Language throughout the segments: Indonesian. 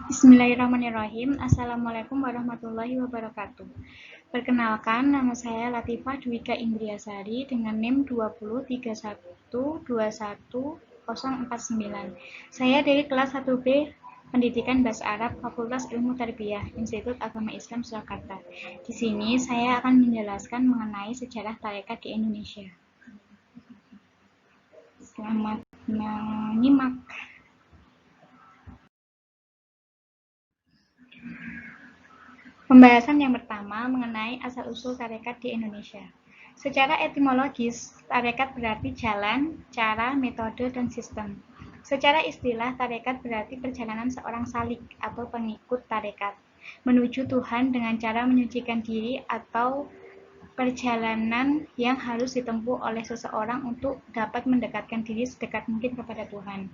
Bismillahirrahmanirrahim. Assalamualaikum warahmatullahi wabarakatuh. Perkenalkan, nama saya Latifah Dwika Indriasari dengan NIM 2031210049. Saya dari kelas 1B Pendidikan Bahasa Arab Fakultas Ilmu Tarbiyah Institut Agama Islam Surakarta. Di sini saya akan menjelaskan mengenai sejarah tarekat di Indonesia. Selamat menyimak. Pembahasan yang pertama mengenai asal-usul tarekat di Indonesia. Secara etimologis, tarekat berarti jalan, cara, metode, dan sistem. Secara istilah, tarekat berarti perjalanan seorang salik atau pengikut tarekat menuju Tuhan dengan cara menyucikan diri atau perjalanan yang harus ditempuh oleh seseorang untuk dapat mendekatkan diri sedekat mungkin kepada Tuhan.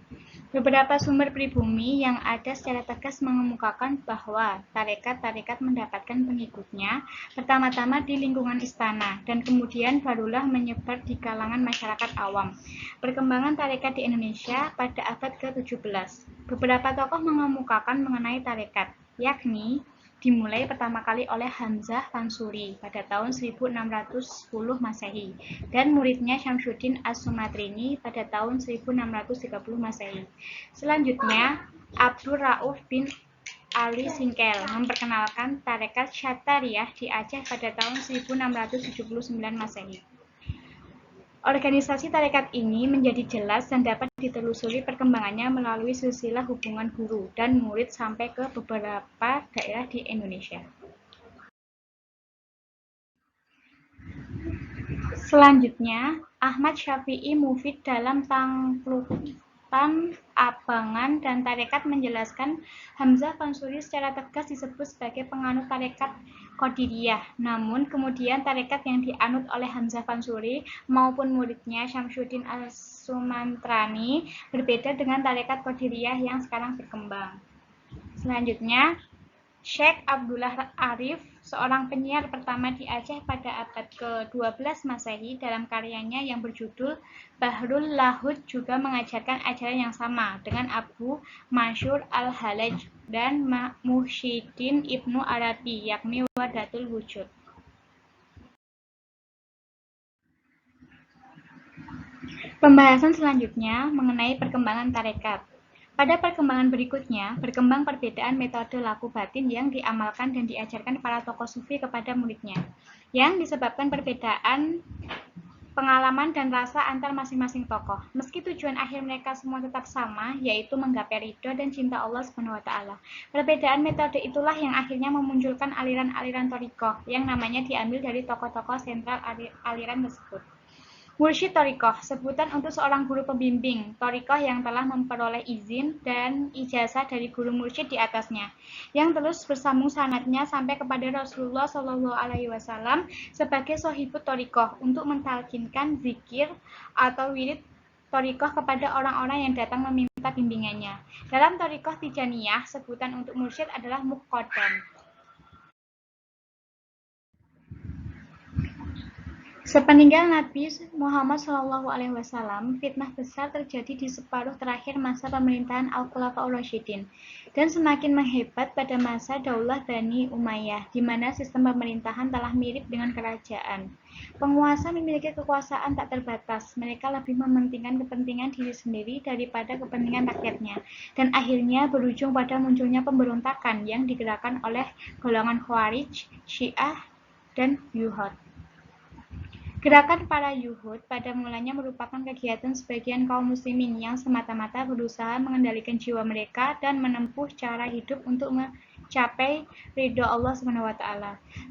Beberapa sumber pribumi yang ada secara tegas mengemukakan bahwa tarekat-tarekat mendapatkan pengikutnya pertama-tama di lingkungan istana dan kemudian barulah menyebar di kalangan masyarakat awam. Perkembangan tarekat di Indonesia pada abad ke-17. Beberapa tokoh mengemukakan mengenai tarekat, yakni dimulai pertama kali oleh Hamzah Fansuri pada tahun 1610 Masehi dan muridnya Syamsuddin As-Sumatrini pada tahun 1630 Masehi. Selanjutnya, Abdur Rauf bin Ali Singkel memperkenalkan tarekat Syattariyah di Aceh pada tahun 1679 Masehi. Organisasi tarekat ini menjadi jelas dan dapat ditelusuri perkembangannya melalui silsilah hubungan guru dan murid sampai ke beberapa daerah di Indonesia. Selanjutnya, Ahmad Syafi'i Mufid dalam Tangklutan Abangan dan Tarekat menjelaskan Hamzah Fansuri secara tegas disebut sebagai penganut tarekat Qadiriyah. Namun kemudian tarekat yang dianut oleh Hamzah Fansuri maupun muridnya Syamsuddin As-Sumantrani berbeda dengan tarekat Qadiriyah yang sekarang berkembang. Selanjutnya, Syekh Abdullah Arif, seorang penyiar pertama di Aceh pada abad ke-12 Masehi, dalam karyanya yang berjudul Bahrul Lahud juga mengajarkan ajaran yang sama dengan Abu Mansur Al-Halaj dan Muhyiddin Ibnu Arabi, yakni Wahdatul Wujud. Pembahasan selanjutnya mengenai perkembangan tarekat. Pada perkembangan berikutnya, berkembang perbedaan metode laku batin yang diamalkan dan diajarkan para tokoh sufi kepada muridnya, yang disebabkan perbedaan pengalaman dan rasa antar masing-masing tokoh. Meski tujuan akhir mereka semua tetap sama, yaitu menggapai ridho dan cinta Allah SWT. Perbedaan metode itulah yang akhirnya memunculkan aliran-aliran thariqah, yang namanya diambil dari tokoh-tokoh sentral aliran tersebut. Mursyid Thariqah, sebutan untuk seorang guru pembimbing thariqah yang telah memperoleh izin dan ijazah dari guru mursyid di atasnya, yang terus bersambung sanadnya sampai kepada Rasulullah SAW sebagai sohibut thariqah untuk mentalkinkan zikir atau wirid thariqah kepada orang-orang yang datang meminta bimbingannya. Dalam thariqah Tijaniyah, sebutan untuk mursyid adalah muqaddam. Sepeninggal Nabi Muhammad SAW, fitnah besar terjadi di separuh terakhir masa pemerintahan Al-Khulafaur Rasyidin dan semakin menghebat pada masa Daulah Bani Umayyah, di mana sistem pemerintahan telah mirip dengan kerajaan. Penguasa memiliki kekuasaan tak terbatas, mereka lebih mementingkan kepentingan diri sendiri daripada kepentingan rakyatnya, dan akhirnya berujung pada munculnya pemberontakan yang digerakkan oleh golongan Khawarij, Syiah, dan Yuhud. Gerakan para Yuhud pada mulanya merupakan kegiatan sebagian kaum muslimin yang semata-mata berusaha mengendalikan jiwa mereka dan menempuh cara hidup untuk mencapai ridho Allah SWT,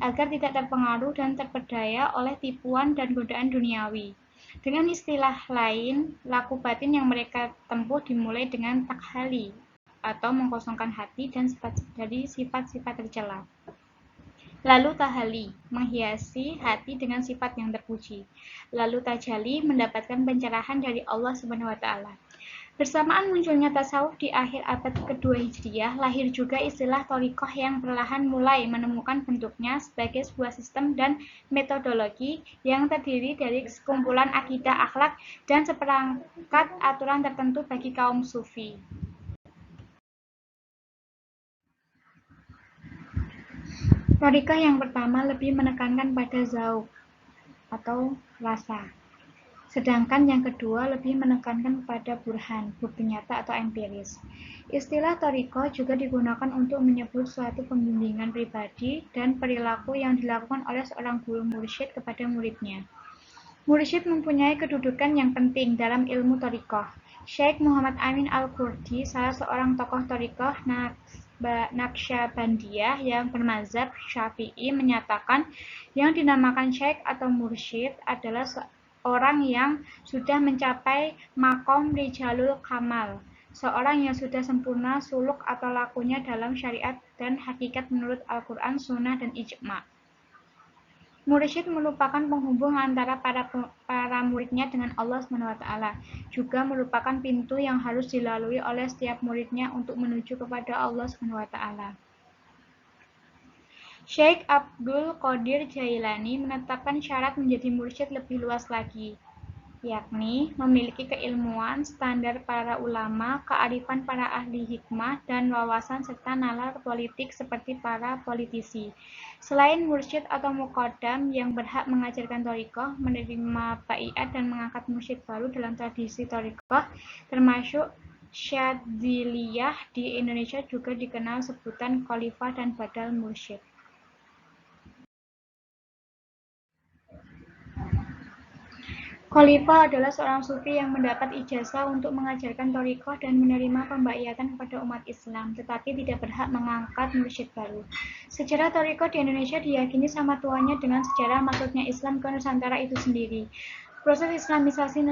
agar tidak terpengaruh dan terpedaya oleh tipuan dan godaan duniawi. Dengan istilah lain, laku batin yang mereka tempuh dimulai dengan takhali atau mengkosongkan hati dan dari sifat-sifat tercela. Lalu tahali, menghiasi hati dengan sifat yang terpuji. Lalu tajali, mendapatkan pencerahan dari Allah SWT. Bersamaan munculnya tasawuf di akhir abad kedua Hijriyah, lahir juga istilah thariqah yang perlahan mulai menemukan bentuknya sebagai sebuah sistem dan metodologi yang terdiri dari sekumpulan akidah, akhlak, dan seperangkat aturan tertentu bagi kaum sufi. Thariqah yang pertama lebih menekankan pada zauq atau rasa. Sedangkan yang kedua lebih menekankan pada burhan, bukti nyata atau empiris. Istilah thariqah juga digunakan untuk menyebut suatu pembimbingan pribadi dan perilaku yang dilakukan oleh seorang guru mursyid kepada muridnya. Mursyid mempunyai kedudukan yang penting dalam ilmu thariqah. Syekh Muhammad Amin Al-Qurdi, salah seorang tokoh thariqah Naqsyabandiyah yang bermazhab Syafi'i, menyatakan yang dinamakan syekh atau mursyid adalah orang yang sudah mencapai makom rijalul kamal, seorang yang sudah sempurna suluk atau lakunya dalam syariat dan hakikat menurut Al-Quran, Sunnah, dan Ijma'. Mursyid merupakan penghubung antara para muridnya dengan Allah SWT, juga merupakan pintu yang harus dilalui oleh setiap muridnya untuk menuju kepada Allah SWT. Syekh Abdul Qadir Jailani menetapkan syarat menjadi mursyid lebih luas lagi, yakni memiliki keilmuan, standar para ulama, kearifan para ahli hikmah, dan wawasan serta nalar politik seperti para politisi. Selain mursyid atau muqaddam yang berhak mengajarkan thariqah, menerima baiat dan mengangkat mursyid baru dalam tradisi thariqah, termasuk Syadziliyah di Indonesia juga dikenal sebutan khalifah dan badal mursyid. Khalifah adalah seorang sufi yang mendapat ijazah untuk mengajarkan thariqah dan menerima pembaiatan kepada umat Islam, tetapi tidak berhak mengangkat mursyid baru. Sejarah thariqah di Indonesia diyakini sama tuanya dengan sejarah masuknya Islam ke Nusantara itu sendiri. Proses Islamisasi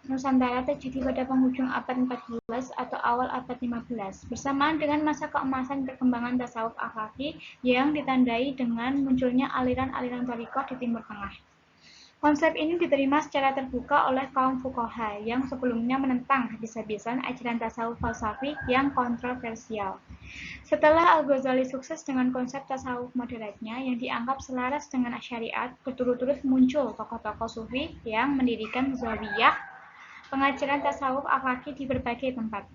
Nusantara terjadi pada penghujung abad 14 atau awal abad 15, bersamaan dengan masa keemasan perkembangan tasawuf akhlaki yang ditandai dengan munculnya aliran-aliran thariqah di Timur Tengah. Konsep ini diterima secara terbuka oleh kaum fuqaha yang sebelumnya menentang habis-habisan ajaran tasawuf falsafi yang kontroversial. Setelah Al-Ghazali sukses dengan konsep tasawuf moderatnya yang dianggap selaras dengan syariat, berturut-turut muncul tokoh-tokoh sufi yang mendirikan zawiyah pengajaran tasawuf akhlaki di berbagai tempat.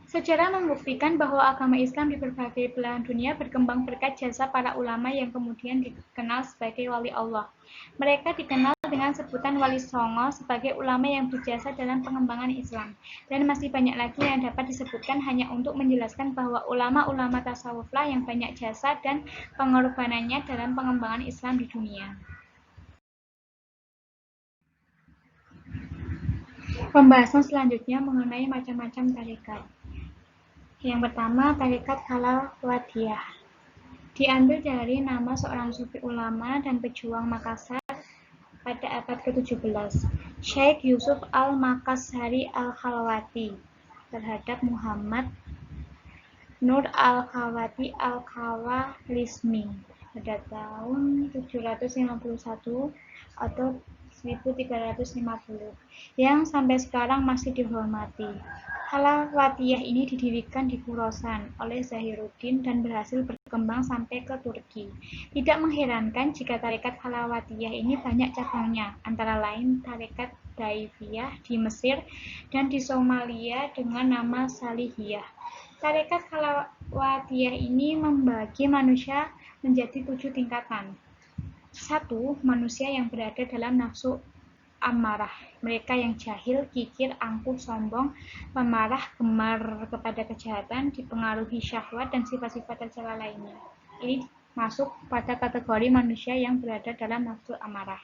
Sejarah membuktikan bahwa agama Islam di berbagai belahan dunia berkembang berkat jasa para ulama yang kemudian dikenal sebagai wali Allah. Mereka dikenal dengan sebutan wali songo sebagai ulama yang berjasa dalam pengembangan Islam. Dan masih banyak lagi yang dapat disebutkan hanya untuk menjelaskan bahwa ulama-ulama tasawuflah yang banyak jasa dan pengorbanannya dalam pengembangan Islam di dunia. Pembahasan selanjutnya mengenai macam-macam tarekat. Yang pertama, tarekat Khalawatiyah. Diambil dari nama seorang sufi ulama dan pejuang Makassar pada abad ke-17, Syekh Yusuf Al-Makassari Al-Khalawati, terhadap Muhammad Nur Al-Khawati Al-Khawarizmi pada tahun 751 atau 1350, yang sampai sekarang masih dihormati. Khalawatiyah ini didirikan di Khorasan oleh Zahiruddin dan berhasil berkembang sampai ke Turki. Tidak mengherankan jika tarekat Khalawatiyah ini banyak cabangnya, antara lain tarekat Daifiyah di Mesir dan di Somalia dengan nama Salihiyah. Tarekat Khalawatiyah ini membagi manusia menjadi 7 tingkatan. 1. Manusia yang berada dalam nafsu amarah, mereka yang jahil, kikir, angkuh, sombong, pemarah, gemar kepada kejahatan, dipengaruhi syahwat dan sifat-sifat tercela lainnya. Ini masuk pada kategori manusia yang berada dalam nafsu amarah.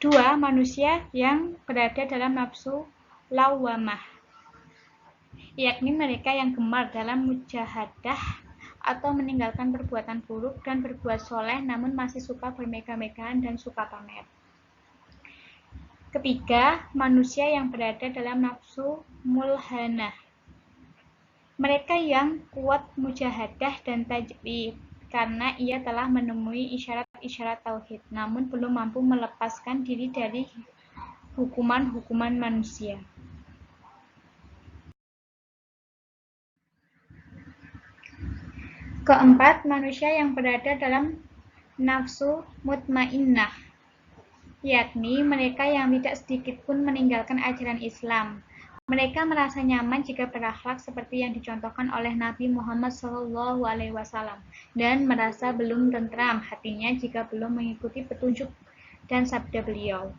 2. Manusia yang berada dalam nafsu lawamah, yakni mereka yang gemar dalam mujahadah atau meninggalkan perbuatan buruk dan berbuat soleh namun masih suka bermegah-megahan dan suka pamer. Ketiga, manusia yang berada dalam nafsu mulhanah, mereka yang kuat mujahadah dan tajrib karena ia telah menemui isyarat-isyarat tauhid namun belum mampu melepaskan diri dari hukuman-hukuman manusia. Keempat, manusia yang berada dalam nafsu mutmainnah, yakni mereka yang tidak sedikit pun meninggalkan ajaran Islam, Mereka merasa nyaman jika berakhlak seperti yang dicontohkan oleh Nabi Muhammad SAW dan merasa belum tentram hatinya jika belum mengikuti petunjuk dan sabda beliau.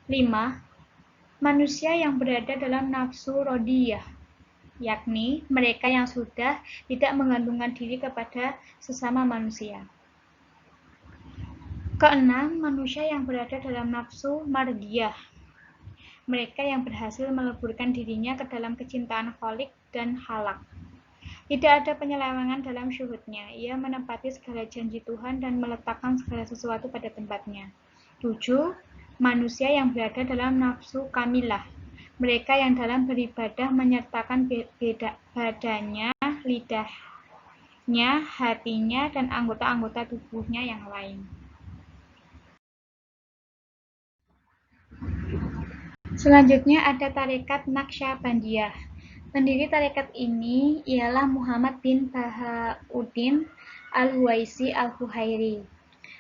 5. Manusia yang berada dalam nafsu rodiyah, yakni mereka yang sudah tidak menggantungkan diri kepada sesama manusia. Keenam, manusia yang berada dalam nafsu mardiyah, mereka yang berhasil meleburkan dirinya ke dalam kecintaan kholik dan halak. Tidak ada penyelewengan dalam syuhudnya. Ia menepati segala janji Tuhan dan meletakkan segala sesuatu pada tempatnya. 7. Manusia yang berada dalam nafsu kamilah, mereka yang dalam beribadah menyertakan badannya, lidahnya, hatinya, dan anggota-anggota tubuhnya yang lain. Selanjutnya ada tarekat Naqsyabandiyah. Pendiri tarekat ini ialah Muhammad bin Bahauddin Al-Huwaisi Al-Fuhairi,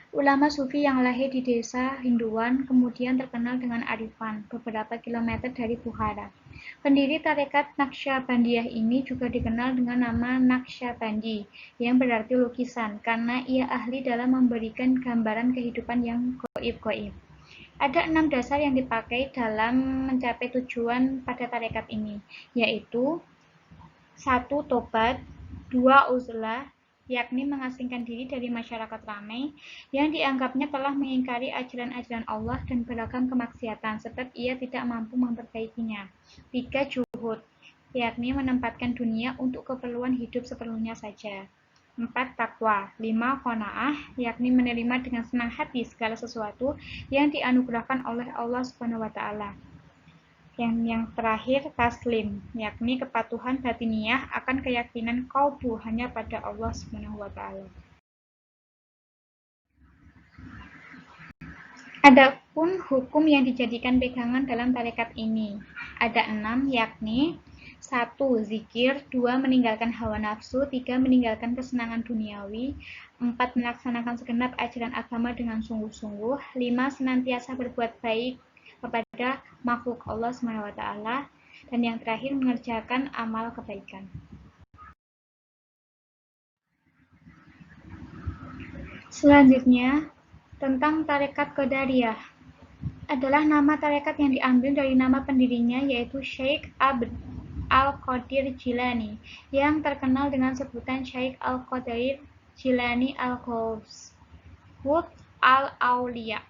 ulama sufi yang lahir di desa Hinduan, kemudian terkenal dengan Arifan, beberapa kilometer dari Bukhara. Pendiri tarekat Naqsyabandiyah ini juga dikenal dengan nama Naqsyabandi, yang berarti lukisan, karena ia ahli dalam memberikan gambaran kehidupan yang goib-goib. Ada 6 dasar yang dipakai dalam mencapai tujuan pada tarekat ini, yaitu 1. Tobat, 2. Uzlah, yakni mengasingkan diri dari masyarakat ramai yang dianggapnya telah mengingkari ajaran-ajaran Allah dan beragam kemaksiatan, sebab ia tidak mampu memperbaikinya. 3. Juhud, yakni menempatkan dunia untuk keperluan hidup seperlunya saja. 4. Takwa. 5. Qanaah, yakni menerima dengan senang hati segala sesuatu yang dianugerahkan oleh Allah Subhanahu wa taala. Yang terakhir taslim, yakni kepatuhan batiniyah akan keyakinan qalbu hanya pada Allah Subhanahu wa taala. Adapun hukum yang dijadikan pegangan dalam tarekat ini ada 6, yakni 1. Zikir, 2. Meninggalkan hawa nafsu, 3. Meninggalkan kesenangan duniawi, 4. Melaksanakan segenap ajaran agama dengan sungguh-sungguh, 5. Senantiasa berbuat baik kepada makhluk Allah SWT, dan yang terakhir mengerjakan amal kebaikan. Selanjutnya, tentang tarekat Qadariyah adalah nama tarekat yang diambil dari nama pendirinya, yaitu Syekh Abd Al-Qadir Jilani, yang terkenal dengan sebutan Syekh Al-Qadir Jilani Al-Ghaus Al-Auliya.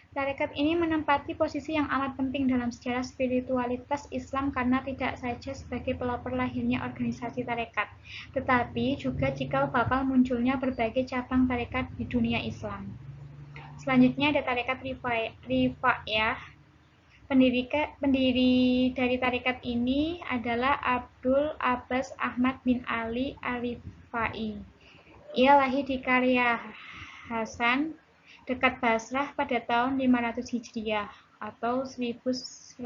Tarekat ini menempati posisi yang amat penting dalam sejarah spiritualitas Islam karena tidak saja sebagai pelopor lahirnya organisasi tarekat, tetapi juga cikal bakal munculnya berbagai cabang tarekat di dunia Islam. Selanjutnya ada tarekat Rifaiyah. Pendiri dari tarekat ini adalah Abdul Abbas Ahmad bin Ali Ar-Rifai. Ia lahir di Karya Hasan, dekat Basrah pada tahun 500 Hijriah atau 1106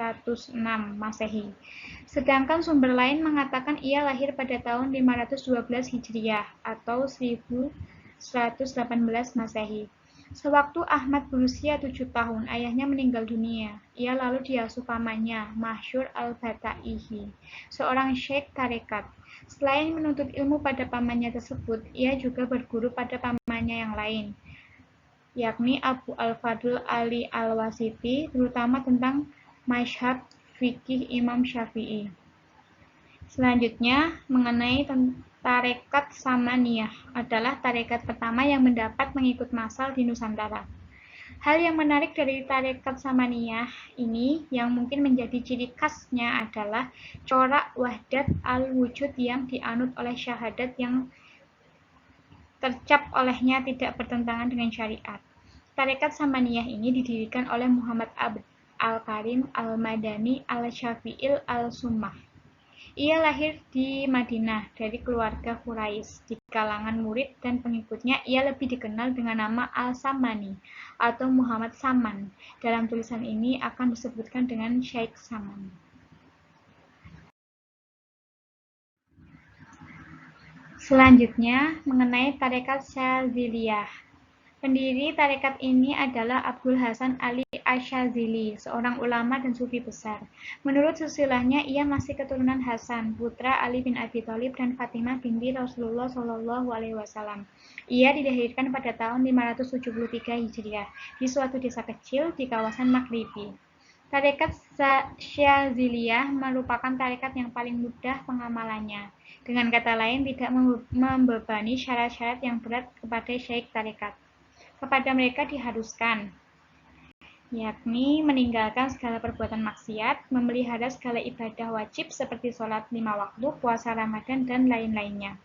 Masehi. Sedangkan sumber lain mengatakan ia lahir pada tahun 512 Hijriah atau 1118 Masehi. Sewaktu Ahmad berusia 7 tahun, ayahnya meninggal dunia. Ia lalu diasuh pamannya, Masyur al-Bataihi, seorang syekh tarekat. Selain menuntut ilmu pada pamannya tersebut, ia juga berguru pada pamannya yang lain, yakni Abu al-Fadl Ali al-Wasiti, terutama tentang mazhab fikih Imam Syafi'i. Selanjutnya, mengenai tarekat Samaniyah adalah tarekat pertama yang mendapat mengikut massal di Nusantara. Hal yang menarik dari tarekat Samaniyah ini yang mungkin menjadi ciri khasnya adalah corak wahdat al-wujud yang dianut oleh syahadat yang tercap olehnya tidak bertentangan dengan syariat. Tarekat Samaniyah ini didirikan oleh Muhammad Abd al-Karim al-Madani al-Syafi'il al-Summah. Ia lahir di Madinah dari keluarga Quraisy. Di kalangan murid dan pengikutnya, ia lebih dikenal dengan nama Al-Samani atau Muhammad Saman. Dalam tulisan ini akan disebutkan dengan Syekh Saman. Selanjutnya, mengenai tarekat Syadziliyah Pendiri tarekat ini adalah Abdul Hasan Ali Asyadzili, seorang ulama dan sufi besar. Menurut silsilahnya, ia masih keturunan Hasan, putra Ali bin Abi Thalib dan Fatimah binti Rasulullah Shallallahu Alaihi Wasallam. Ia dilahirkan pada tahun 573 Hijriah di suatu desa kecil di kawasan Maghribi. Tarekat Syadziliyah merupakan tarekat yang paling mudah pengamalannya. Dengan kata lain, tidak membebani syarat-syarat yang berat kepada syaikh tarekat. Kepada mereka diharuskan, yakni meninggalkan segala perbuatan maksiat, memelihara segala ibadah wajib seperti sholat 5 waktu, puasa Ramadan, dan lain-lainnya.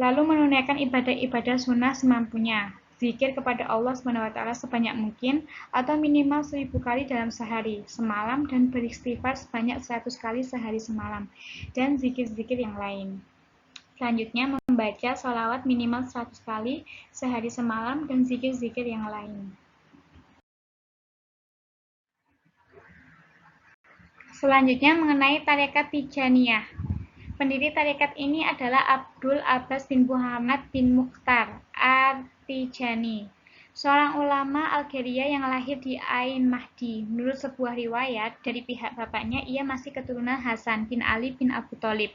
Lalu menunaikan ibadah-ibadah sunnah semampunya, zikir kepada Allah SWT sebanyak mungkin, atau minimal 1000 kali dalam sehari, semalam, dan beristighfar sebanyak 100 kali sehari semalam, dan zikir-zikir yang lain. Selanjutnya, membaca sholawat minimal 100 kali sehari semalam dan zikir-zikir yang lain. Selanjutnya, mengenai tarekat Tijaniyah. Pendiri tarekat ini adalah Abdul Abbas bin Muhammad bin Mukhtar At-Tijani, seorang ulama Algeria yang lahir di Ain Mahdi. Menurut sebuah riwayat, dari pihak bapaknya, ia masih keturunan Hasan bin Ali bin Abu Thalib.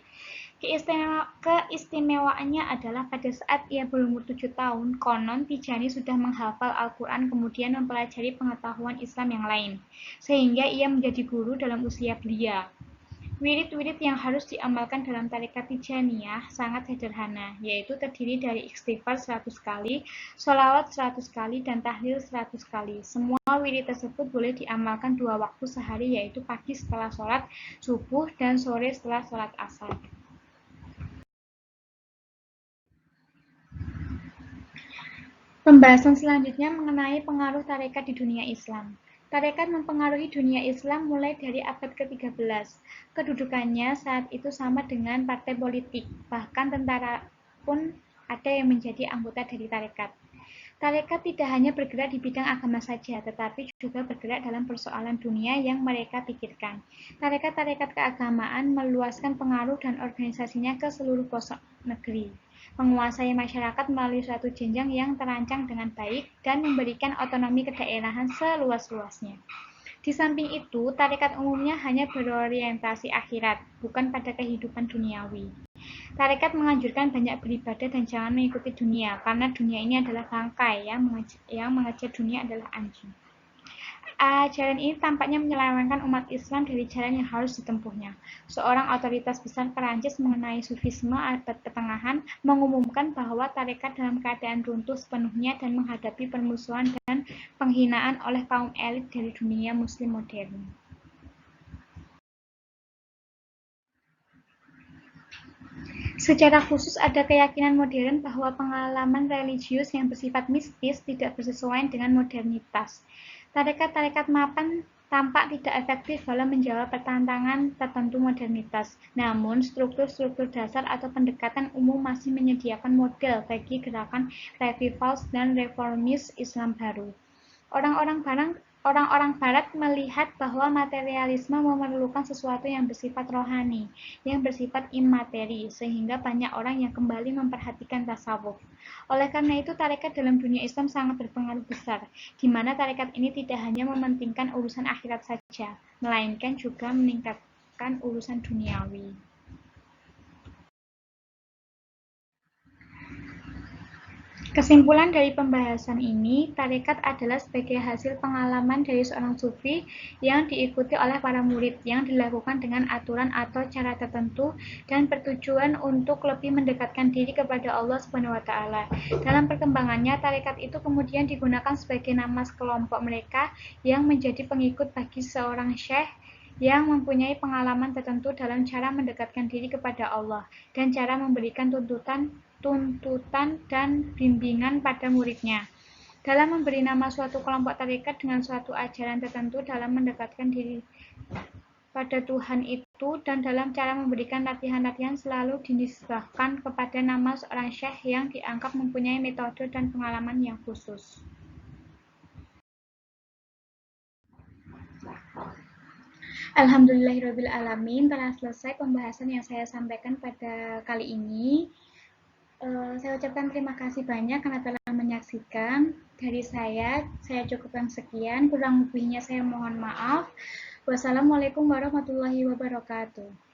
Keistimewaannya adalah pada saat ia berumur 7 tahun, konon Tijani sudah menghafal Al-Quran kemudian mempelajari pengetahuan Islam yang lain, sehingga ia menjadi guru dalam usia belia. Wirid-wirid yang harus diamalkan dalam tarekat Tijaniyah sangat sederhana, yaitu terdiri dari istighfar 100 kali, sholawat 100 kali, dan tahlil 100 kali. Semua wirid tersebut boleh diamalkan 2 waktu sehari, yaitu pagi setelah sholat subuh dan sore setelah sholat asar. Pembahasan selanjutnya mengenai pengaruh tarekat di dunia Islam. Tarekat mempengaruhi dunia Islam mulai dari abad ke-13. Kedudukannya saat itu sama dengan partai politik, bahkan tentara pun ada yang menjadi anggota dari tarekat. Tarekat tidak hanya bergerak di bidang agama saja, tetapi juga bergerak dalam persoalan dunia yang mereka pikirkan. Tarekat-tarekat keagamaan meluaskan pengaruh dan organisasinya ke seluruh pelosok negeri, menguasai masyarakat melalui suatu jenjang yang terancang dengan baik, dan memberikan otonomi kedaerahan seluas-luasnya. Di samping itu, tarekat umumnya hanya berorientasi akhirat, bukan pada kehidupan duniawi. Tarekat menganjurkan banyak beribadah dan jangan mengikuti dunia, karena dunia ini adalah bangkai, yang mengejar dunia adalah anjing. Ajaran ini tampaknya menyelewengkan umat Islam dari jalan yang harus ditempuhnya. Seorang otoritas besar Perancis mengenai Sufisme abad pertengahan mengumumkan bahwa tarekat dalam keadaan runtuh sepenuhnya dan menghadapi permusuhan dan penghinaan oleh kaum elit dari dunia Muslim modern. Secara khusus, ada keyakinan modern bahwa pengalaman religius yang bersifat mistis tidak bersesuaian dengan modernitas. Tarekat-tarekat mapan tampak tidak efektif dalam menjawab tantangan tertentu modernitas. Namun, struktur-struktur dasar atau pendekatan umum masih menyediakan model bagi gerakan revivals dan reformis Islam baru. Orang-orang Barat melihat bahwa materialisme memerlukan sesuatu yang bersifat rohani, yang bersifat imateri, sehingga banyak orang yang kembali memperhatikan tasawuf. Oleh karena itu, tarekat dalam dunia Islam sangat berpengaruh besar, di mana tarekat ini tidak hanya mementingkan urusan akhirat saja, melainkan juga meningkatkan urusan duniawi. Kesimpulan dari pembahasan ini, tarekat adalah sebagai hasil pengalaman dari seorang sufi yang diikuti oleh para murid, yang dilakukan dengan aturan atau cara tertentu dan bertujuan untuk lebih mendekatkan diri kepada Allah SWT. Dalam perkembangannya, tarekat itu kemudian digunakan sebagai nama kelompok mereka yang menjadi pengikut bagi seorang syekh yang mempunyai pengalaman tertentu dalam cara mendekatkan diri kepada Allah dan cara memberikan tuntutan dan bimbingan pada muridnya. Dalam memberi nama suatu kelompok tarekat dengan suatu ajaran tertentu dalam mendekatkan diri pada Tuhan itu, dan dalam cara memberikan latihan-latihan selalu dinisbahkan kepada nama seorang syekh yang dianggap mempunyai metode dan pengalaman yang khusus. Alhamdulillahirrabbilalamin, telah selesai pembahasan yang saya sampaikan pada kali ini. Saya ucapkan terima kasih banyak karena telah menyaksikan. Dari saya cukupkan sekian. Kurang lebihnya saya mohon maaf. Wassalamualaikum warahmatullahi wabarakatuh.